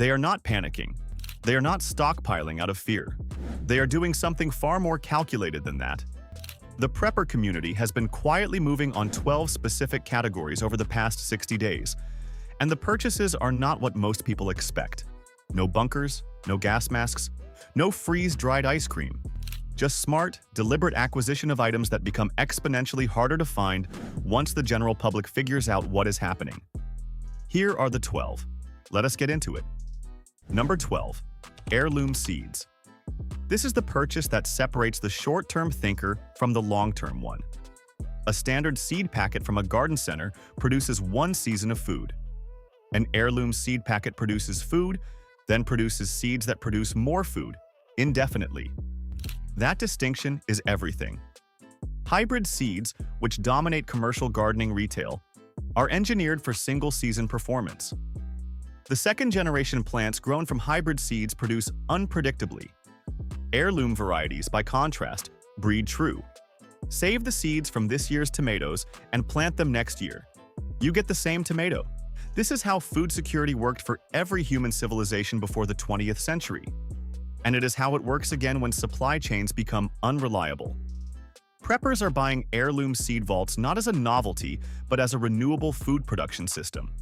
They are not panicking. They are not stockpiling out of fear. They are doing something far more calculated than that. The prepper community has been quietly moving on 12 specific categories over the past 60 days, and the purchases are not what most people expect. No bunkers, no gas masks, no freeze-dried ice cream. Just smart, deliberate acquisition of items that become exponentially harder to find once the general public figures out what is happening. Here are the 12. Let us get into it. Number 12. Heirloom seeds. This is the purchase that separates the short-term thinker from the long-term one. A standard seed packet from a garden center produces one season of food. An heirloom seed packet produces food, then produces seeds that produce more food, indefinitely. That distinction is everything. Hybrid seeds, which dominate commercial gardening retail, are engineered for single-season performance. The second-generation plants grown from hybrid seeds produce unpredictably. Heirloom varieties, by contrast, breed true. Save the seeds from this year's tomatoes and plant them next year. You get the same tomato. This is how food security worked for every human civilization before the 20th century. And it is how it works again when supply chains become unreliable. Preppers are buying heirloom seed vaults not as a novelty, but as a renewable food production system.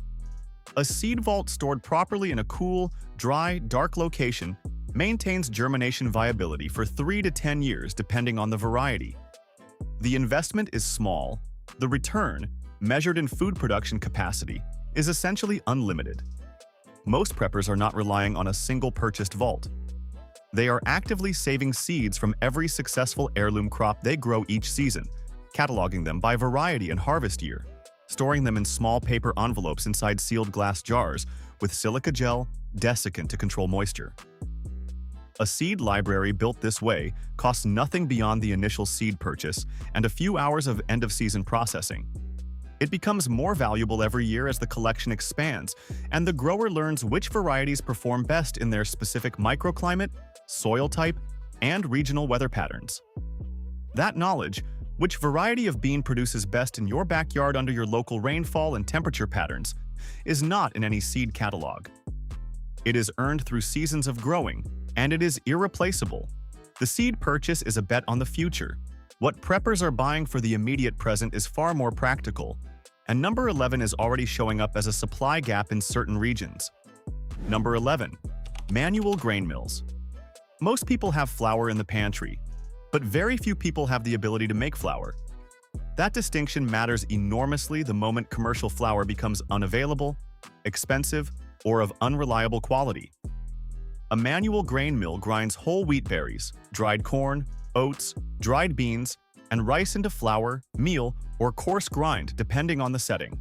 A seed vault stored properly in a cool, dry, dark location maintains germination viability for 3 to 10 years depending on the variety. The investment is small. The return, measured in food production capacity, is essentially unlimited. Most preppers are not relying on a single purchased vault. They are actively saving seeds from every successful heirloom crop they grow each season, cataloging them by variety and harvest year, storing them in small paper envelopes inside sealed glass jars with silica gel, desiccant to control moisture. A seed library built this way costs nothing beyond the initial seed purchase and a few hours of end-of-season processing. It becomes more valuable every year as the collection expands, and the grower learns which varieties perform best in their specific microclimate, soil type, and regional weather patterns. That knowledge, which variety of bean produces best in your backyard under your local rainfall and temperature patterns, is not in any seed catalog. It is earned through seasons of growing, and it is irreplaceable. The seed purchase is a bet on the future. What preppers are buying for the immediate present is far more practical, and number 11 is already showing up as a supply gap in certain regions. Number 11. Manual grain mills. Most people have flour in the pantry, but very few people have the ability to make flour. That distinction matters enormously the moment commercial flour becomes unavailable, expensive, or of unreliable quality. A manual grain mill grinds whole wheat berries, dried corn, oats, dried beans, and rice into flour, meal, or coarse grind depending on the setting.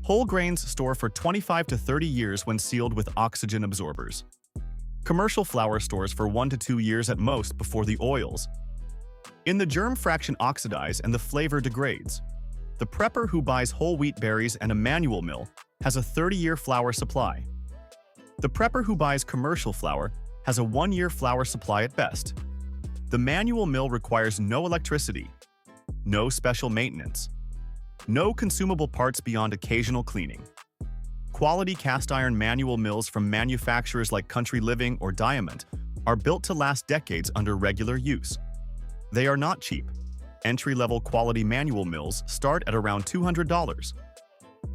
Whole grains store for 25 to 30 years when sealed with oxygen absorbers. Commercial flour stores for 1 to 2 years at most before the oils. In the germ fraction oxidize and the flavor degrades. The prepper who buys whole wheat berries and a manual mill has a 30-year flour supply. The prepper who buys commercial flour has a 1-year flour supply at best. The manual mill requires no electricity, no special maintenance, no consumable parts beyond occasional cleaning. Quality cast iron manual mills from manufacturers like Country Living or Diamond are built to last decades under regular use. They are not cheap. Entry-level quality manual mills start at around $200.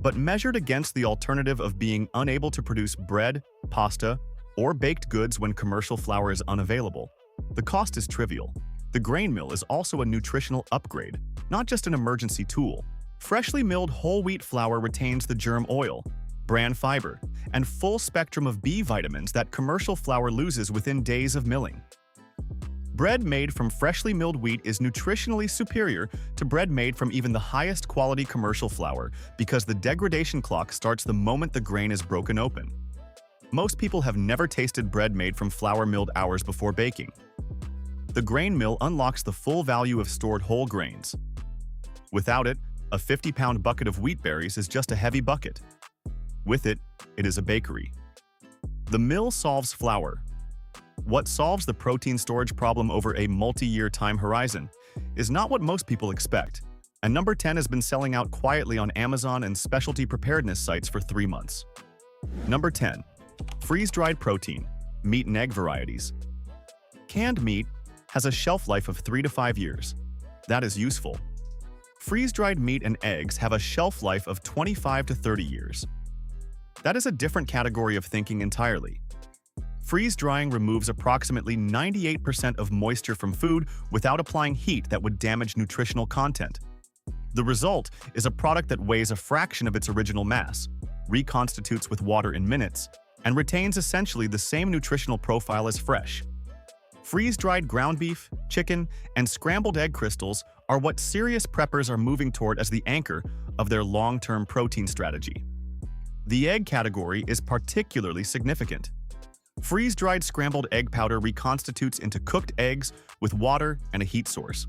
But measured against the alternative of being unable to produce bread, pasta, or baked goods when commercial flour is unavailable, the cost is trivial. The grain mill is also a nutritional upgrade, not just an emergency tool. Freshly milled whole wheat flour retains the germ oil, bran fiber, and full spectrum of B vitamins that commercial flour loses within days of milling. Bread made from freshly milled wheat is nutritionally superior to bread made from even the highest quality commercial flour because the degradation clock starts the moment the grain is broken open. Most people have never tasted bread made from flour milled hours before baking. The grain mill unlocks the full value of stored whole grains. Without it, a 50-pound bucket of wheat berries is just a heavy bucket. With it, it is a bakery. The mill solves flour. What solves the protein storage problem over a multi-year time horizon is not what most people expect, and number 10 has been selling out quietly on Amazon and specialty preparedness sites for 3 months. Number 10. Freeze-dried protein, meat and egg varieties. Canned meat has a shelf life of 3 to 5 years. That is useful. Freeze-dried meat and eggs have a shelf life of 25 to 30 years. That is a different category of thinking entirely. Freeze-drying removes approximately 98% of moisture from food without applying heat that would damage nutritional content. The result is a product that weighs a fraction of its original mass, reconstitutes with water in minutes, and retains essentially the same nutritional profile as fresh. Freeze-dried ground beef, chicken, and scrambled egg crystals are what serious preppers are moving toward as the anchor of their long-term protein strategy. The egg category is particularly significant. Freeze-dried scrambled egg powder reconstitutes into cooked eggs with water and a heat source.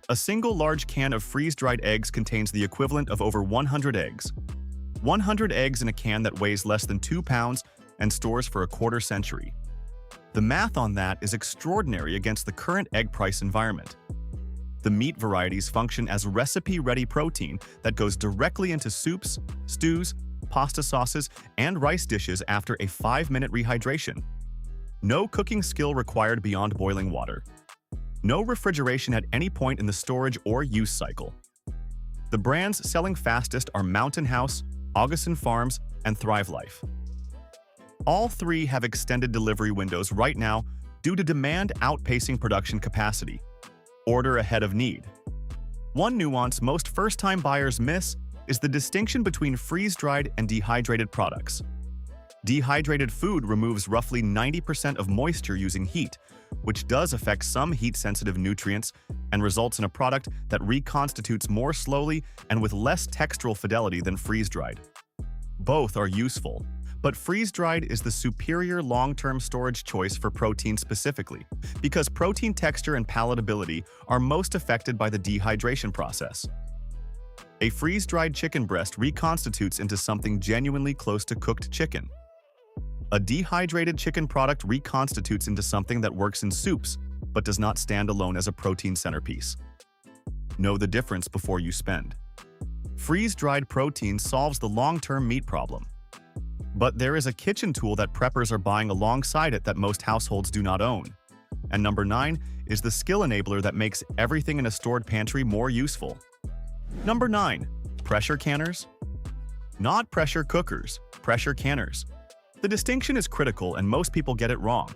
A single large can of freeze-dried eggs contains the equivalent of over 100 eggs. 100 eggs in a can that weighs less than 2 pounds and stores for a quarter century. The math on that is extraordinary against the current egg price environment. The meat varieties function as recipe-ready protein that goes directly into soups, stews, pasta sauces, and rice dishes after a 5-minute rehydration. No cooking skill required beyond boiling water. No refrigeration at any point in the storage or use cycle. The brands selling fastest are Mountain House, Augustin Farms, and Thrive Life. All three have extended delivery windows right now due to demand outpacing production capacity. Order ahead of need. One nuance most first-time buyers miss is the distinction between freeze-dried and dehydrated products. Dehydrated food removes roughly 90% of moisture using heat, which does affect some heat-sensitive nutrients and results in a product that reconstitutes more slowly and with less textural fidelity than freeze-dried. Both are useful, but freeze-dried is the superior long-term storage choice for protein specifically, because protein texture and palatability are most affected by the dehydration process. A freeze-dried chicken breast reconstitutes into something genuinely close to cooked chicken. A dehydrated chicken product reconstitutes into something that works in soups, but does not stand alone as a protein centerpiece. Know the difference before you spend. Freeze-dried protein solves the long-term meat problem. But there is a kitchen tool that preppers are buying alongside it that most households do not own. And number 9 is the skill enabler that makes everything in a stored pantry more useful. Number 9. Pressure canners? Not pressure cookers, pressure canners. The distinction is critical and most people get it wrong.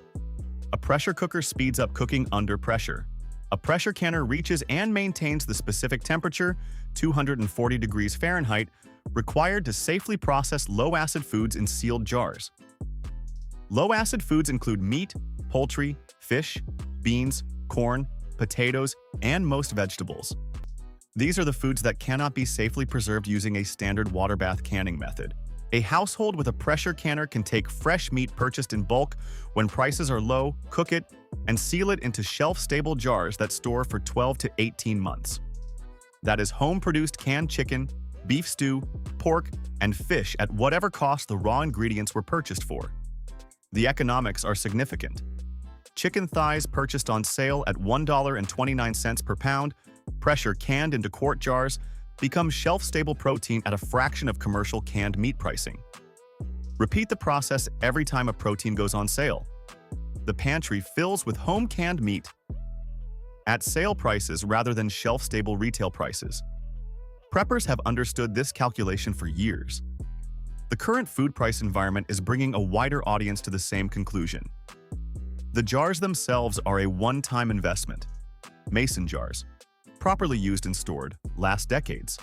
A pressure cooker speeds up cooking under pressure. A pressure canner reaches and maintains the specific temperature, 240 degrees Fahrenheit, required to safely process low-acid foods in sealed jars. Low-acid foods include meat, poultry, fish, beans, corn, potatoes, and most vegetables. These are the foods that cannot be safely preserved using a standard water bath canning method. A household with a pressure canner can take fresh meat purchased in bulk when prices are low, cook it, and seal it into shelf-stable jars that store for 12 to 18 months. That is home-produced canned chicken, beef stew, pork, and fish at whatever cost the raw ingredients were purchased for. The economics are significant. Chicken thighs purchased on sale at $1.29 per pound, pressure canned into quart jars, become shelf-stable protein at a fraction of commercial canned meat pricing. Repeat the process every time a protein goes on sale. The pantry fills with home canned meat at sale prices rather than shelf-stable retail prices. Preppers have understood this calculation for years. The current food price environment is bringing a wider audience to the same conclusion. The jars themselves are a one-time investment. Mason jars, properly used and stored, last decades.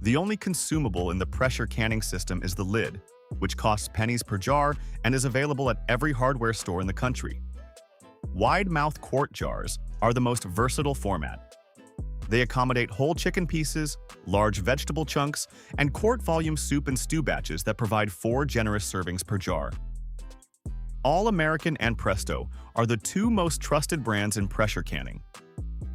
The only consumable in the pressure canning system is the lid, which costs pennies per jar and is available at every hardware store in the country. Wide-mouth quart jars are the most versatile format. They accommodate whole chicken pieces, large vegetable chunks, and quart-volume soup and stew batches that provide 4 generous servings per jar. All-American and Presto are the 2 most trusted brands in pressure canning.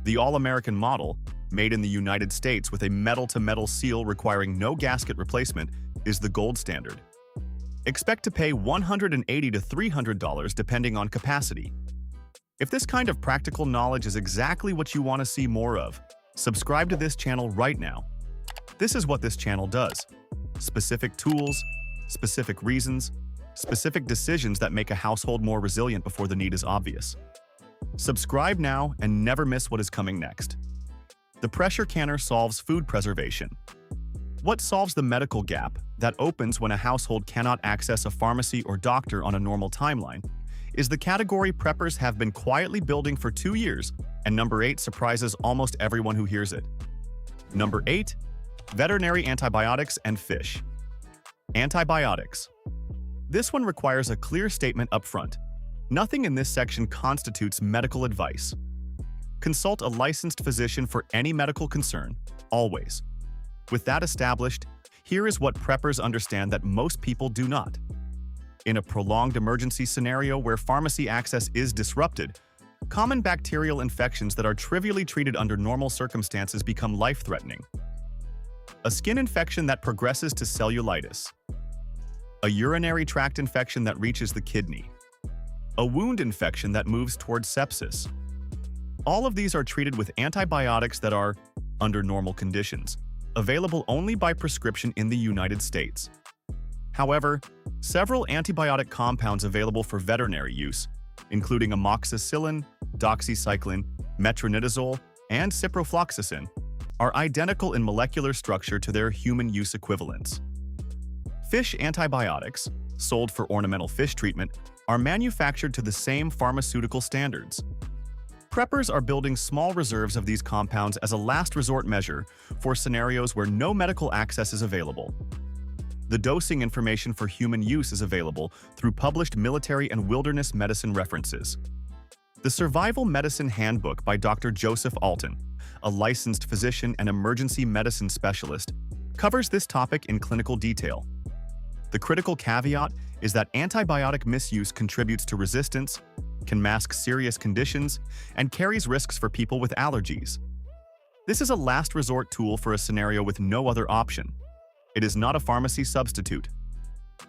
The All-American model, made in the United States with a metal-to-metal seal requiring no gasket replacement, is the gold standard. Expect to pay $180 to $300 depending on capacity. If this kind of practical knowledge is exactly what you want to see more of, subscribe to this channel right now. This is what this channel does. Specific tools, specific reasons, specific decisions that make a household more resilient before the need is obvious. Subscribe now and never miss what is coming next. The pressure canner solves food preservation. What solves the medical gap that opens when a household cannot access a pharmacy or doctor on a normal timeline is the category preppers have been quietly building for 2 years, and number 8 surprises almost everyone who hears it. Number 8. Veterinary antibiotics and fish. Antibiotics. This one requires a clear statement up front. Nothing in this section constitutes medical advice. Consult a licensed physician for any medical concern, always. With that established, here is what preppers understand that most people do not. In a prolonged emergency scenario where pharmacy access is disrupted, common bacterial infections that are trivially treated under normal circumstances become life-threatening. A skin infection that progresses to cellulitis. A urinary tract infection that reaches the kidney. A wound infection that moves towards sepsis. All of these are treated with antibiotics that are, under normal conditions, available only by prescription in the United States. However, several antibiotic compounds available for veterinary use, including amoxicillin, doxycycline, metronidazole, and ciprofloxacin, are identical in molecular structure to their human use equivalents. Fish antibiotics, sold for ornamental fish treatment, are manufactured to the same pharmaceutical standards. Preppers are building small reserves of these compounds as a last resort measure for scenarios where no medical access is available. The dosing information for human use is available through published military and wilderness medicine references. The Survival Medicine Handbook by Dr. Joseph Alton, a licensed physician and emergency medicine specialist, covers this topic in clinical detail. The critical caveat is that antibiotic misuse contributes to resistance, can mask serious conditions, and carries risks for people with allergies. This is a last resort tool for a scenario with no other option. It is not a pharmacy substitute.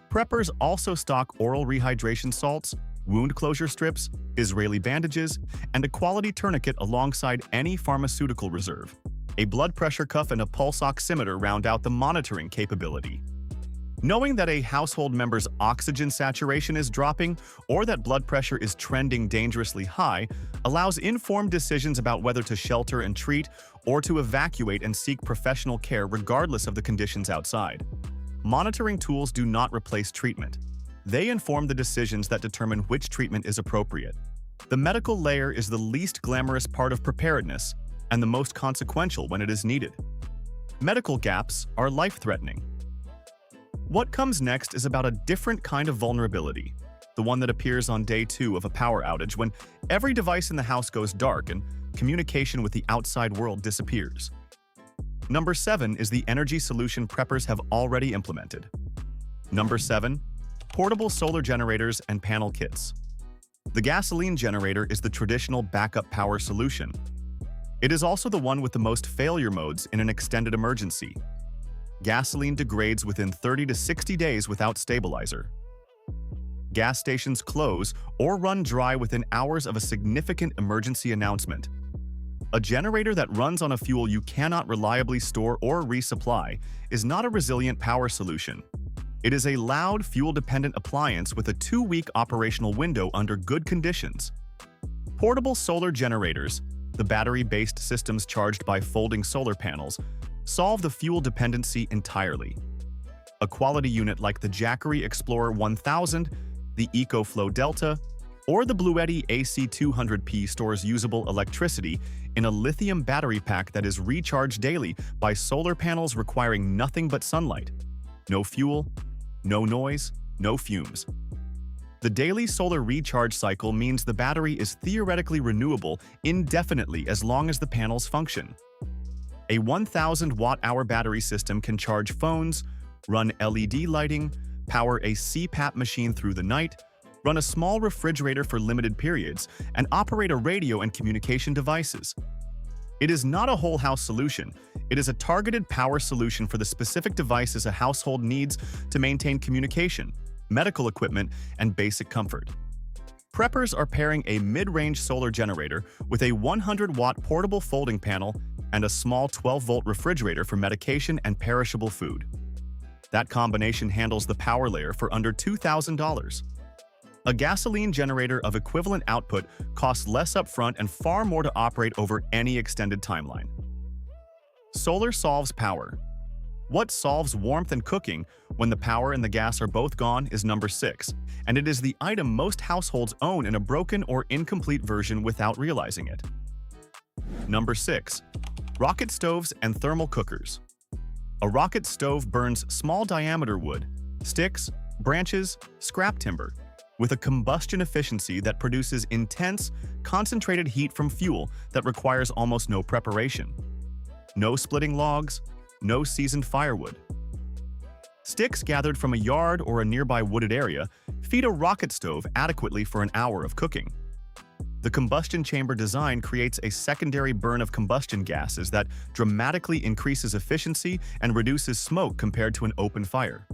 Preppers also stock oral rehydration salts, wound closure strips, Israeli bandages, and a quality tourniquet alongside any pharmaceutical reserve. A blood pressure cuff and a pulse oximeter round out the monitoring capability. Knowing that a household member's oxygen saturation is dropping or that blood pressure is trending dangerously high allows informed decisions about whether to shelter and treat or to evacuate and seek professional care regardless of the conditions outside. Monitoring tools do not replace treatment. They inform the decisions that determine which treatment is appropriate. The medical layer is the least glamorous part of preparedness and the most consequential when it is needed. Medical gaps are life-threatening. What comes next is about a different kind of vulnerability, the one that appears on day 2 of a power outage when every device in the house goes dark and communication with the outside world disappears. Number 7 is the energy solution preppers have already implemented. Number 7. Portable solar generators and panel kits. The gasoline generator is the traditional backup power solution. It is also the one with the most failure modes in an extended emergency. Gasoline degrades within 30 to 60 days without stabilizer. Gas stations close or run dry within hours of a significant emergency announcement. A generator that runs on a fuel you cannot reliably store or resupply is not a resilient power solution. It is a loud, fuel-dependent appliance with a 2-week operational window under good conditions. Portable solar generators, the battery-based systems charged by folding solar panels, solve the fuel dependency entirely. A quality unit like the Jackery Explorer 1000, the EcoFlow Delta, or the Bluetti AC200P stores usable electricity in a lithium battery pack that is recharged daily by solar panels requiring nothing but sunlight. No fuel, no noise, no fumes. The daily solar recharge cycle means the battery is theoretically renewable indefinitely as long as the panels function. A 1,000 watt-hour battery system can charge phones, run LED lighting, power a CPAP machine through the night, run a small refrigerator for limited periods, and operate a radio and communication devices. It is not a whole house solution. It is a targeted power solution for the specific devices a household needs to maintain communication, medical equipment, and basic comfort. Preppers are pairing a mid-range solar generator with a 100-watt portable folding panel and a small 12-volt refrigerator for medication and perishable food. That combination handles the power layer for under $2,000. A gasoline generator of equivalent output costs less upfront and far more to operate over any extended timeline. Solar solves power. What solves warmth and cooking when the power and the gas are both gone is number 6, and it is the item most households own in a broken or incomplete version without realizing it. Number 6. Rocket stoves and thermal cookers. A rocket stove burns small diameter wood, sticks, branches, scrap timber, with a combustion efficiency that produces intense, concentrated heat from fuel that requires almost no preparation. No splitting logs, no seasoned firewood. Sticks gathered from a yard or a nearby wooded area feed a rocket stove adequately for an hour of cooking. The combustion chamber design creates a secondary burn of combustion gases that dramatically increases efficiency and reduces smoke compared to an open fire.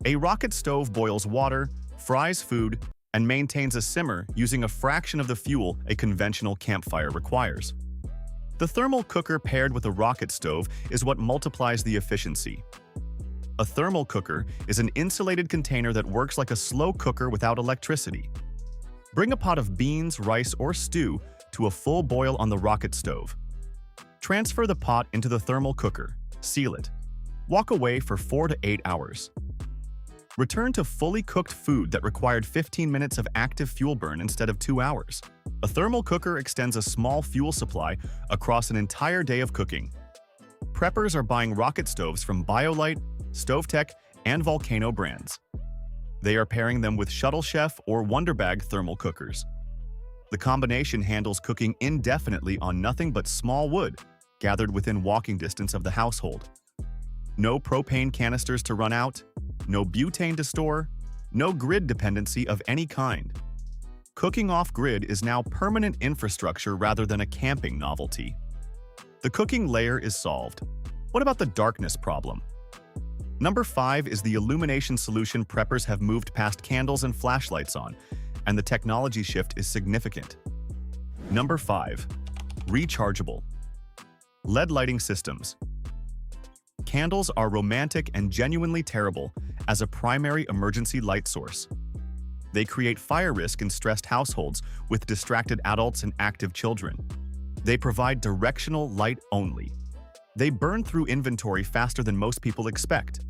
A rocket stove boils water, fries food, and maintains a simmer using a fraction of the fuel a conventional campfire requires. The thermal cooker paired with a rocket stove is what multiplies the efficiency. A thermal cooker is an insulated container that works like a slow cooker without electricity. Bring a pot of beans, rice, or stew to a full boil on the rocket stove. Transfer the pot into the thermal cooker, seal it. Walk away for 4 to 8 hours. Return to fully cooked food that required 15 minutes of active fuel burn instead of 2 hours. A thermal cooker extends a small fuel supply across an entire day of cooking. Preppers are buying rocket stoves from BioLite, StoveTech, and Volcano brands. They are pairing them with Shuttle Chef or Wonderbag thermal cookers. The combination handles cooking indefinitely on nothing but small wood, gathered within walking distance of the household. No propane canisters to run out, no butane to store, no grid dependency of any kind. Cooking off-grid is now permanent infrastructure rather than a camping novelty. The cooking layer is solved. What about the darkness problem? Number 5 is the illumination solution preppers have moved past candles and flashlights on, and the technology shift is significant. Number 5. Rechargeable. LED lighting systems. Candles are romantic and genuinely terrible as a primary emergency light source. They create fire risk in stressed households with distracted adults and active children. They provide directional light only. They burn through inventory faster than most people expect.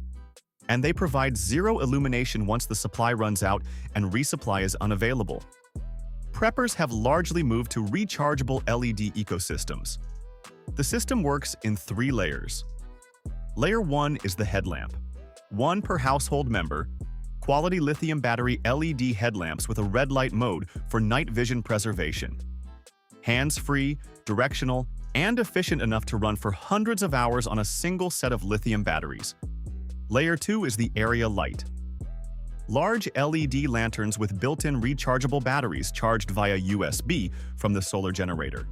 And they provide zero illumination once the supply runs out and resupply is unavailable. Preppers have largely moved to rechargeable LED ecosystems. The system works in 3 layers. Layer 1 is the headlamp. 1 per household member, quality lithium battery LED headlamps with a red light mode for night vision preservation. Hands-free, directional, and efficient enough to run for hundreds of hours on a single set of lithium batteries. Layer 2 is the area light. Large LED lanterns with built-in rechargeable batteries charged via USB from the solar generator.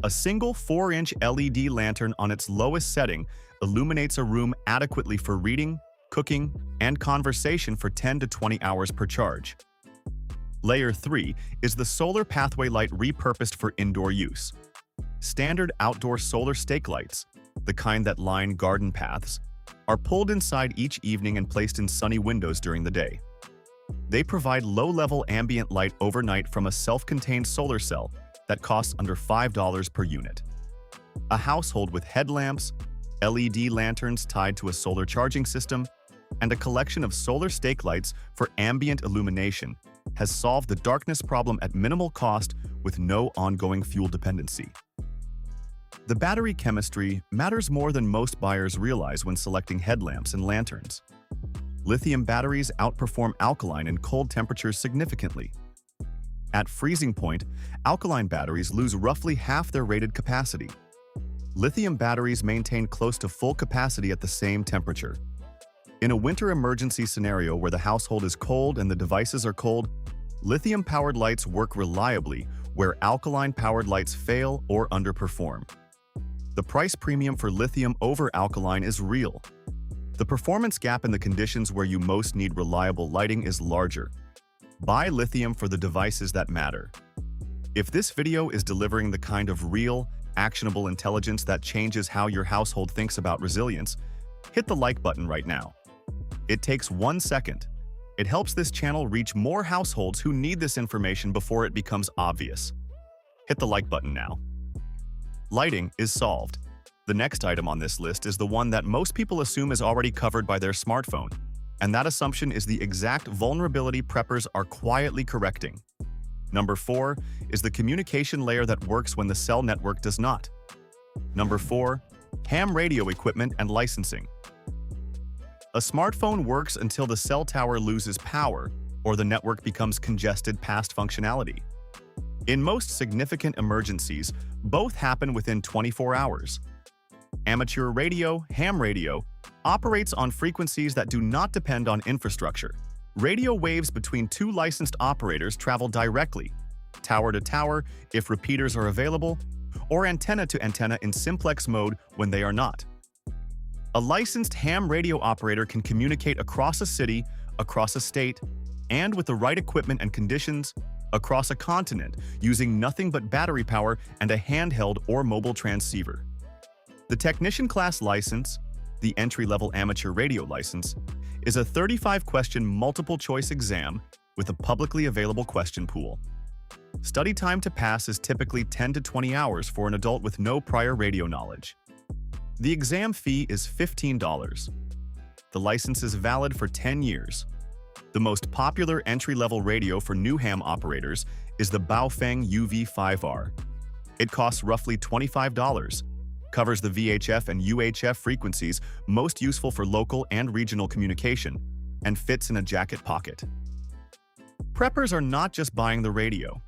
A single 4-inch LED lantern on its lowest setting illuminates a room adequately for reading, cooking, and conversation for 10 to 20 hours per charge. Layer 3 is the solar pathway light repurposed for indoor use. Standard outdoor solar stake lights, the kind that line garden paths, are pulled inside each evening and placed in sunny windows during the day. They provide low-level ambient light overnight from a self-contained solar cell that costs under $5 per unit. A household with headlamps, LED lanterns tied to a solar charging system, and a collection of solar stake lights for ambient illumination has solved the darkness problem at minimal cost with no ongoing fuel dependency. The battery chemistry matters more than most buyers realize when selecting headlamps and lanterns. Lithium batteries outperform alkaline in cold temperatures significantly. At freezing point, alkaline batteries lose roughly half their rated capacity. Lithium batteries maintain close to full capacity at the same temperature. In a winter emergency scenario where the household is cold and the devices are cold, lithium-powered lights work reliably where alkaline-powered lights fail or underperform. The price premium for lithium over alkaline is real. The performance gap in the conditions where you most need reliable lighting is larger. Buy lithium for the devices that matter. If this video is delivering the kind of real, actionable intelligence that changes how your household thinks about resilience, Hit the like button right now. It takes 1 second. It helps this channel reach more households who need this information before it becomes obvious. Hit the like button now. Lighting is solved. The next item on this list is the one that most people assume is already covered by their smartphone, and that assumption is the exact vulnerability preppers are quietly correcting. Number 4 is the communication layer that works when the cell network does not. Number 4, ham radio equipment and licensing. A smartphone works until the cell tower loses power or the network becomes congested past functionality. In most significant emergencies, both happen within 24 hours. Amateur radio, ham radio, operates on frequencies that do not depend on infrastructure. Radio waves between two licensed operators travel directly, tower to tower if repeaters are available, or antenna to antenna in simplex mode when they are not. A licensed ham radio operator can communicate across a city, across a state, and with the right equipment and conditions, across a continent using nothing but battery power and a handheld or mobile transceiver. The Technician Class License, the entry-level amateur radio license, is a 35-question multiple-choice exam with a publicly available question pool. Study time to pass is typically 10 to 20 hours for an adult with no prior radio knowledge. The exam fee is $15. The license is valid for 10 years. The most popular entry-level radio for new ham operators is the Baofeng UV5R. It costs roughly $25, covers the VHF and UHF frequencies most useful for local and regional communication, and fits in a jacket pocket. Preppers are not just buying the radio.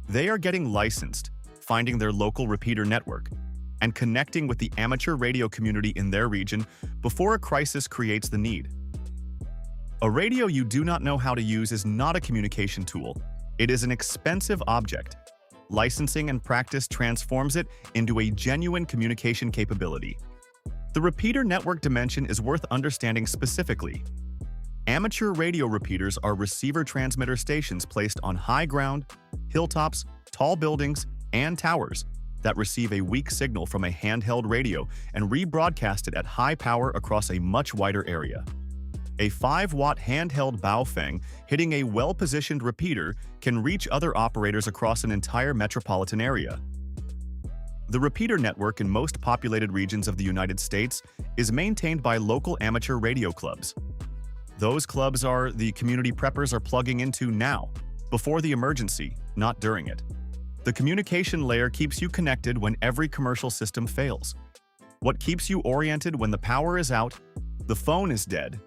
They are getting licensed, finding their local repeater network, and connecting with the amateur radio community in their region before a crisis creates the need. A radio you do not know how to use is not a communication tool. It is an expensive object. Licensing and practice transforms it into a genuine communication capability. The repeater network dimension is worth understanding specifically. Amateur radio repeaters are receiver transmitter stations placed on high ground, hilltops, tall buildings, and towers that receive a weak signal from a handheld radio and rebroadcast it at high power across a much wider area. A 5-watt handheld Baofeng hitting a well-positioned repeater can reach other operators across an entire metropolitan area. The repeater network in most populated regions of the United States is maintained by local amateur radio clubs. Those clubs are the community preppers are plugging into now, before the emergency, not during it. The communication layer keeps you connected when every commercial system fails. What keeps you oriented when the power is out, the phone is dead,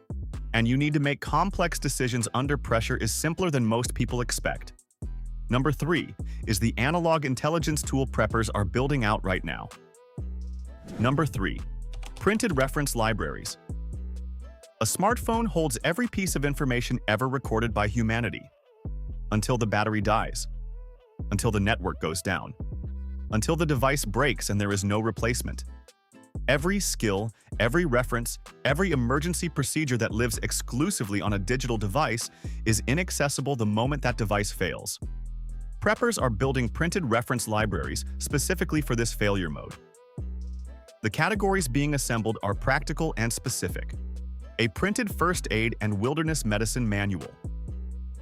and you need to make complex decisions under pressure is simpler than most people expect. Number 3 is the analog intelligence tool preppers are building out right now. Number 3. Printed reference libraries. A smartphone holds every piece of information ever recorded by humanity. Until the battery dies. Until the network goes down. Until the device breaks and there is no replacement. Every skill, every reference, every emergency procedure that lives exclusively on a digital device is inaccessible the moment that device fails. Preppers are building printed reference libraries specifically for this failure mode. The categories being assembled are practical and specific. A printed first aid and wilderness medicine manual.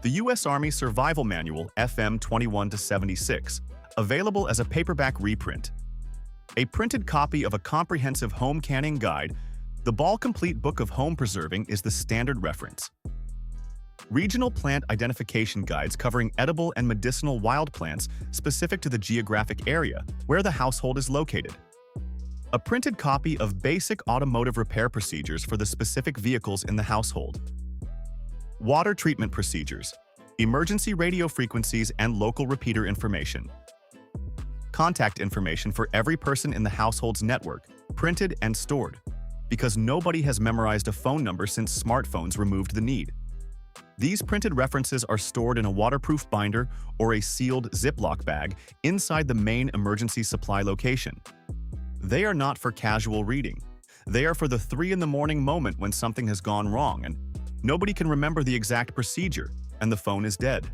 The U.S. Army Survival Manual FM 21-76, available as a paperback reprint. A printed copy of a comprehensive home canning guide, the Ball Complete Book of Home Preserving is the standard reference. Regional plant identification guides covering edible and medicinal wild plants specific to the geographic area where the household is located. A printed copy of basic automotive repair procedures for the specific vehicles in the household. Water treatment procedures, emergency radio frequencies, and local repeater information. Contact information for every person in the household's network, printed and stored, because nobody has memorized a phone number since smartphones removed the need. These printed references are stored in a waterproof binder or a sealed Ziploc bag inside the main emergency supply location. They are not for casual reading. They are for the 3 in the morning moment when something has gone wrong and nobody can remember the exact procedure and the phone is dead.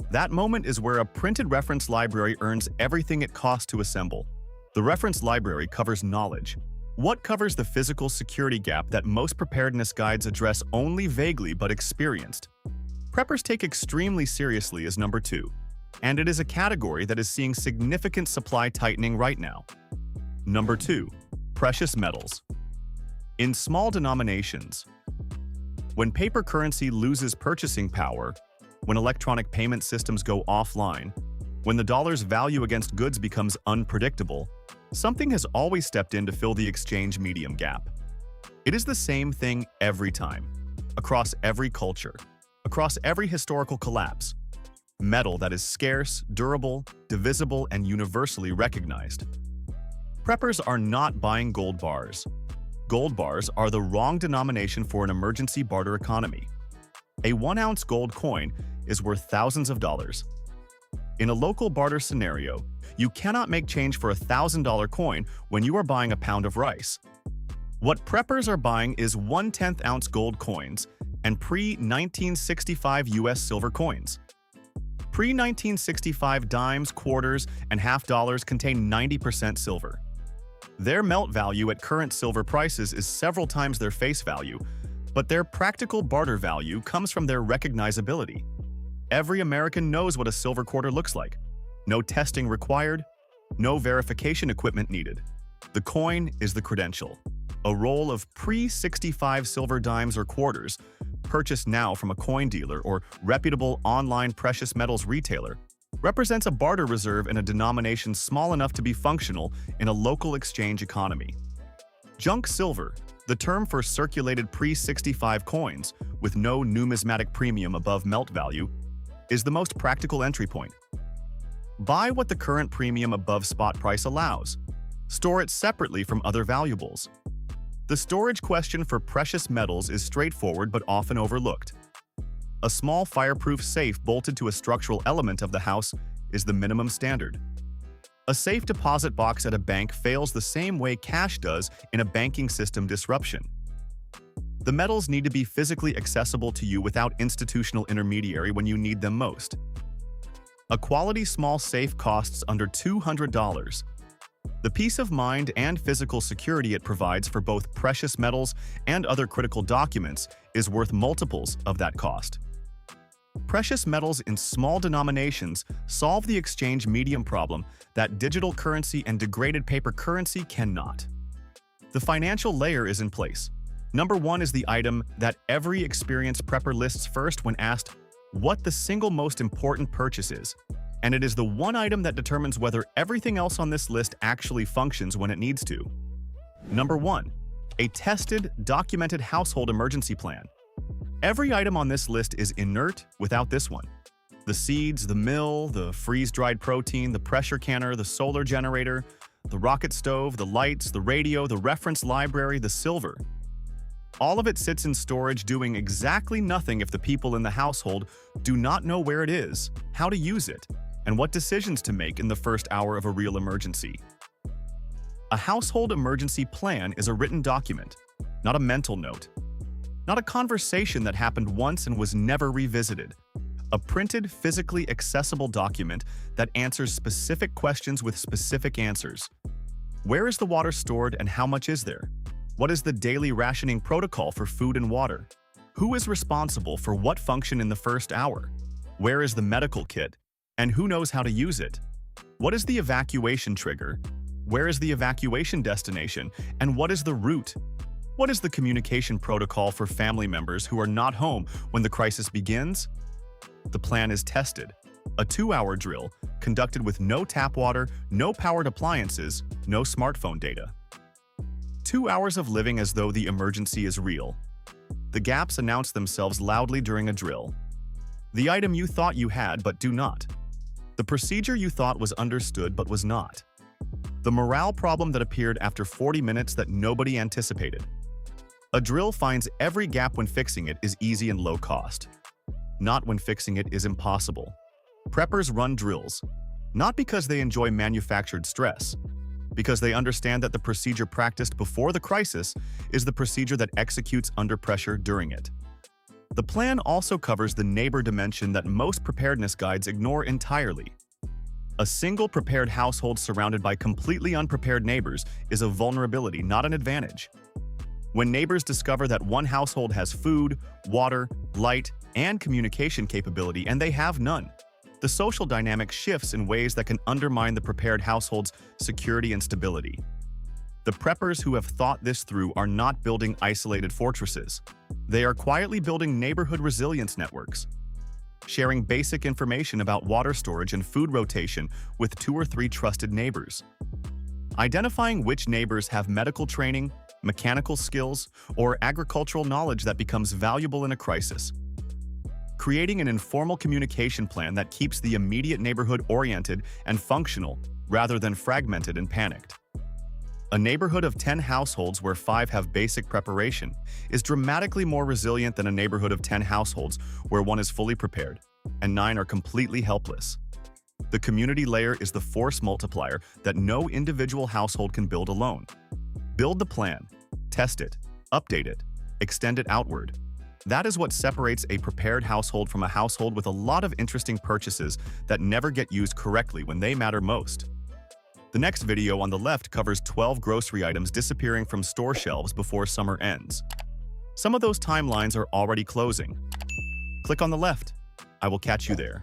That moment is where a printed reference library earns everything it costs to assemble. The reference library covers knowledge, What covers the physical security gap that most preparedness guides address only vaguely but experienced? Preppers take extremely seriously is number 2, and it is a category that is seeing significant supply tightening right now. Number 2. Precious metals. In small denominations, when paper currency loses purchasing power, when electronic payment systems go offline, when the dollar's value against goods becomes unpredictable, something has always stepped in to fill the exchange medium gap. It is the same thing every time, across every culture, across every historical collapse. Metal that is scarce, durable, divisible, and universally recognized. Preppers are not buying gold bars. Gold bars are the wrong denomination for an emergency barter economy. A 1-ounce gold coin is worth thousands of dollars. In a local barter scenario, you cannot make change for a $1,000 coin when you are buying a pound of rice. What preppers are buying is 1/10 ounce gold coins and pre-1965 US silver coins. Pre-1965 dimes, quarters, and half dollars contain 90% silver. Their melt value at current silver prices is several times their face value, but their practical barter value comes from their recognizability. Every American knows what a silver quarter looks like. No testing required, no verification equipment needed. The coin is the credential. A roll of pre-65 silver dimes or quarters, purchased now from a coin dealer or reputable online precious metals retailer, represents a barter reserve in a denomination small enough to be functional in a local exchange economy. Junk silver, the term for circulated pre-65 coins with no numismatic premium above melt value, is the most practical entry point. Buy what the current premium above spot price allows. Store it separately from other valuables. The storage question for precious metals is straightforward but often overlooked. A small fireproof safe bolted to a structural element of the house is the minimum standard. A safe deposit box at a bank fails the same way cash does in a banking system disruption. The metals need to be physically accessible to you without institutional intermediary when you need them most. A quality small safe costs under $200. The peace of mind and physical security it provides for both precious metals and other critical documents is worth multiples of that cost. Precious metals in small denominations solve the exchange medium problem that digital currency and degraded paper currency cannot. The financial layer is in place. Number 1 is the item that every experienced prepper lists first when asked what the single most important purchase is, and it is the one item that determines whether everything else on this list actually functions when it needs to. Number 1. A tested, documented household emergency plan. Every item on this list is inert without this one. The seeds, the mill, the freeze-dried protein, the pressure canner, the solar generator, the rocket stove, the lights, the radio, the reference library, the silver. All of it sits in storage doing exactly nothing if the people in the household do not know where it is, how to use it, and what decisions to make in the first hour of a real emergency. A household emergency plan is a written document, not a mental note. Not a conversation that happened once and was never revisited. A printed, physically accessible document that answers specific questions with specific answers. Where is the water stored and how much is there? What is the daily rationing protocol for food and water? Who is responsible for what function in the first hour? Where is the medical kit? And who knows how to use it? What is the evacuation trigger? Where is the evacuation destination? And what is the route? What is the communication protocol for family members who are not home when the crisis begins? The plan is tested. A 2-hour drill, conducted with no tap water, no powered appliances, no smartphone data. 2 hours of living as though the emergency is real. The gaps announce themselves loudly during a drill. The item you thought you had but do not. The procedure you thought was understood but was not. The morale problem that appeared after 40 minutes that nobody anticipated. A drill finds every gap when fixing it is easy and low cost. Not when fixing it is impossible. Preppers run drills, not because they enjoy manufactured stress, because they understand that the procedure practiced before the crisis is the procedure that executes under pressure during it. The plan also covers the neighbor dimension that most preparedness guides ignore entirely. A single prepared household surrounded by completely unprepared neighbors is a vulnerability, not an advantage. When neighbors discover that one household has food, water, light, and communication capability and they have none, the social dynamic shifts in ways that can undermine the prepared household's security and stability. The preppers who have thought this through are not building isolated fortresses. They are quietly building neighborhood resilience networks, sharing basic information about water storage and food rotation with 2 or 3 trusted neighbors. Identifying which neighbors have medical training, mechanical skills, or agricultural knowledge that becomes valuable in a crisis. Creating an informal communication plan that keeps the immediate neighborhood oriented and functional rather than fragmented and panicked. A neighborhood of 10 households where 5 have basic preparation is dramatically more resilient than a neighborhood of 10 households where 1 is fully prepared and 9 are completely helpless. The community layer is the force multiplier that no individual household can build alone. Build the plan, test it, update it, extend it outward. That is what separates a prepared household from a household with a lot of interesting purchases that never get used correctly when they matter most. The next video on the left covers 12 grocery items disappearing from store shelves before summer ends. Some of those timelines are already closing. Click on the left. I will catch you there.